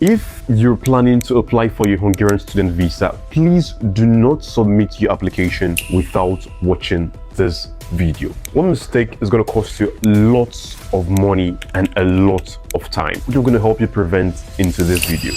If you're planning to apply for your Hungarian student visa, please do not submit your application without watching this video. One mistake is going to cost you lots of money and a lot of time, which I'm going to help you prevent into this video.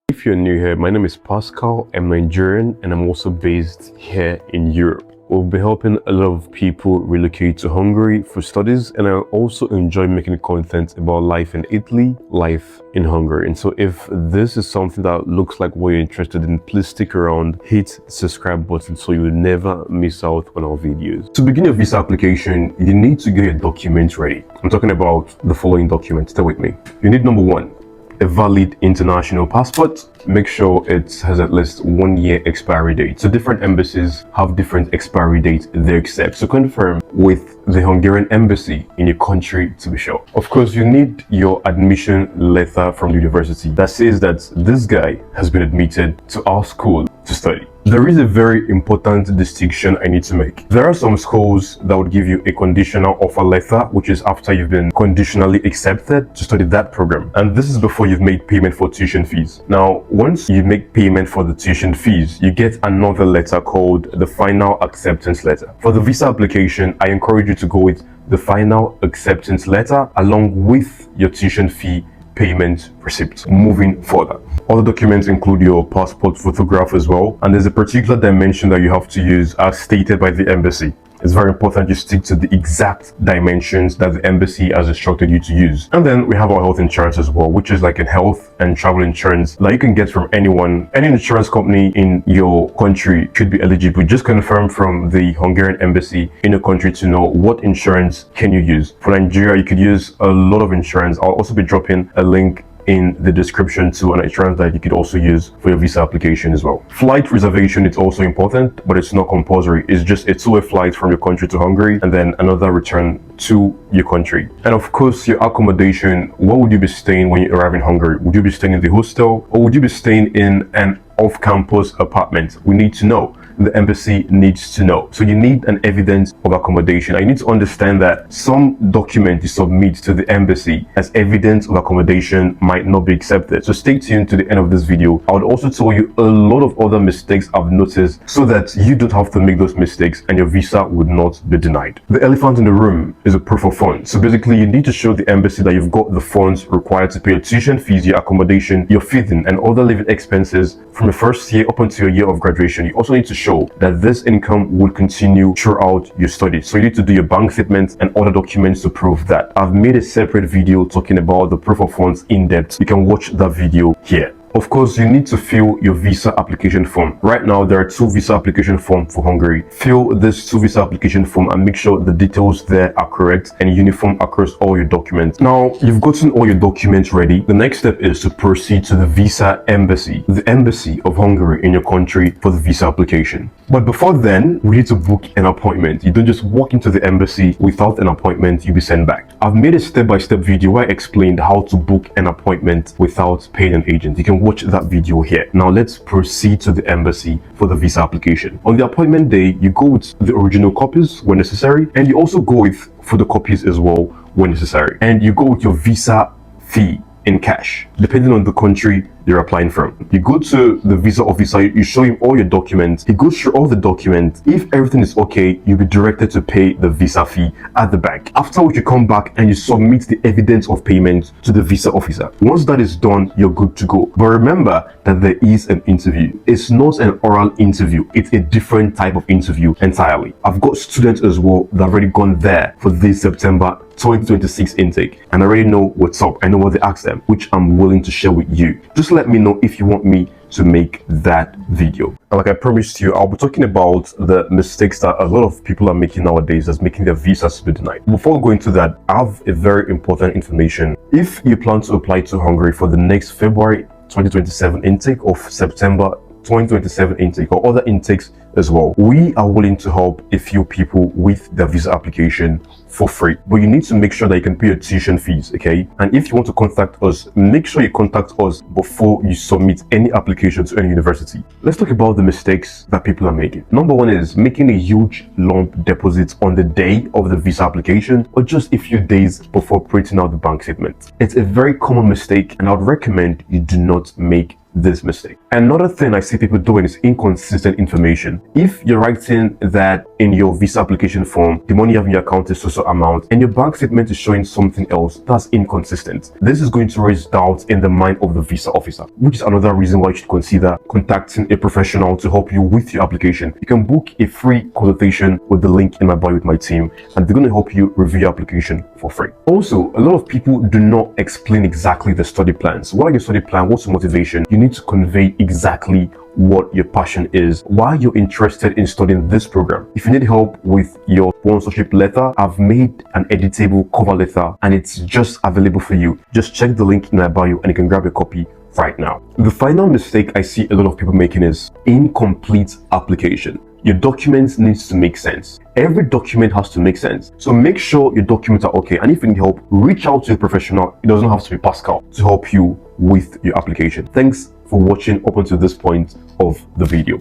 If you're new here, my name is Pascal, I'm Nigerian, and I'm also based here in Europe. We'll be helping a lot of people relocate to Hungary for studies, and I also enjoy making content about life in Italy, life in Hungary. And so if this is something that looks like what you're interested in, please stick around, hit the subscribe button so you'll never miss out on our videos. To begin your visa application, you need to get your documents ready. I'm talking about the following documents. Stay with me. You need number one, a valid international passport. Make sure it has at least 1 year expiry date. So different embassies have different expiry dates they accept. So confirm with the Hungarian embassy in your country to be sure. Of course, you need your admission letter from the university that says that this guy has been admitted to our school to study. There is a very important distinction I need to make. There are some schools that would give you a conditional offer letter, which is after you've been conditionally accepted to study that program. And this is before you've made payment for tuition fees. Now, once you make payment for the tuition fees, you get another letter called the final acceptance letter. For the visa application, I encourage you to go with the final acceptance letter along with your tuition fee payment receipt. Moving further, other documents include your passport photograph as well, and there's a particular dimension that you have to use as stated by the embassy. It's very important you stick to the exact dimensions that the embassy has instructed you to use. And then we have our health insurance as well, which is like a health and travel insurance that you can get from anyone. Any insurance company in your country should be eligible. Just confirm from the Hungarian embassy in your country to know what insurance can you use. For Nigeria, you could use a lot of insurance. I'll also be dropping a link in the description to an insurance that you could also use for your visa application as well. Flight reservation is also important, but it's not compulsory. It's just a two-way flight from your country to Hungary and then another return to your country. And of course, your accommodation. Where would you be staying when you arrive in Hungary? Would you be staying in the hostel or would you be staying in an off-campus apartment? We need to know. The embassy needs to know. So you need an evidence of accommodation. I need to understand that some document you submit to the embassy as evidence of accommodation might not be accepted. So stay tuned to the end of this video. I would also tell you a lot of other mistakes I've noticed so that you don't have to make those mistakes and your visa would not be denied. The elephant in the room is a proof of funds. So basically you need to show the embassy that you've got the funds required to pay your tuition fees, your accommodation, your feeding and other living expenses from the first year up until your year of graduation. You also need to show that this income will continue throughout your studies. So you need to do your bank statements and other documents to prove that. I've made a separate video talking about the proof of funds in depth. You can watch that video here. Of course, you need to fill your visa application form. Right now, there are 2 visa application forms for Hungary. Fill this 2 visa application form and make sure the details there are correct and uniform across all your documents. Now, you've gotten all your documents ready. The next step is to proceed to the visa embassy, the embassy of Hungary in your country for the visa application. But before then, we need to book an appointment. You don't just walk into the embassy without an appointment, you'll be sent back. I've made a step-by-step video where I explained how to book an appointment without paying an agent. You can watch that video here. Now let's proceed to the embassy for the visa application. On the appointment day, you go with the original copies when necessary, and you also go with photocopies as well when necessary. And you go with your visa fee in cash, depending on the country you're applying from. You go to the visa officer, you show him all your documents, he goes through all the documents. If everything is okay, you'll be directed to pay the visa fee at the bank. After which you come back and you submit the evidence of payment to the visa officer. Once that is done, you're good to go. But remember that there is an interview. It's not an oral interview, it's a different type of interview entirely. I've got students as well that have already gone there for this September 2026 intake and I already know what's up. I know what they asked them, which I'm willing to share with you. Just let me know if you want me to make that video. And like I promised you, I'll be talking about the mistakes that a lot of people are making nowadays that's making their visas to be denied. Before going to that, I have a very important information. If you plan to apply to Hungary for the next February 2027 intake or September 2027 intake or other intakes as well, we are willing to help a few people with their visa application for free, but you need to make sure that you can pay your tuition fees, okay? And if you want to contact us, make sure you contact us before you submit any application to any university. Let's talk about the mistakes that people are making. Number one is making a huge lump deposit on the day of the visa application or just a few days before printing out the bank statement. It's a very common mistake, and I would recommend you do not make this mistake. Another thing I see people doing is inconsistent information. If you're writing that in your visa application form, the money you have in your account is so amount, and your bank statement is showing something else, that's inconsistent. This is going to raise doubts in the mind of the visa officer, which is another reason why you should consider contacting a professional to help you with your application. You can book a free consultation with the link in my bio with my team, and they're going to help you review your application for free. Also, a lot of people do not explain exactly the study plans. What are your study plan? What's your motivation? You need to convey exactly what your passion is, why you're interested in studying this program. If you need help with your sponsorship letter, I've made an editable cover letter and it's just available for you. Just check the link in my bio and you can grab a copy right now. The final mistake I see a lot of people making is incomplete application. Your documents needs to make sense. Every document has to make sense. So make sure your documents are okay. And if you need help, reach out to a professional. It doesn't have to be Pascal to help you with your application. Thanks for watching up until this point of the video.